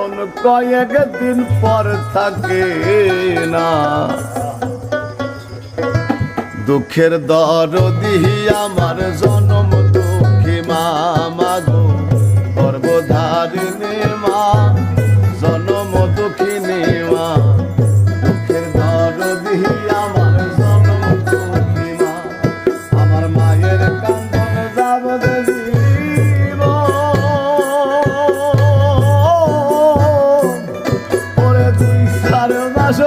মন কয়েকদিন পর থাকে না। দুঃখের দরদি আমার জনম দুঃখী মা, মাগো গর্ভধারিণী মা, জনম দুঃখিনী মা। দুঃখের দরদি আমার জনম দুঃখী মা, আমার মায়ের কান্দন যাব দেখিব। ওরে 2-4 মাস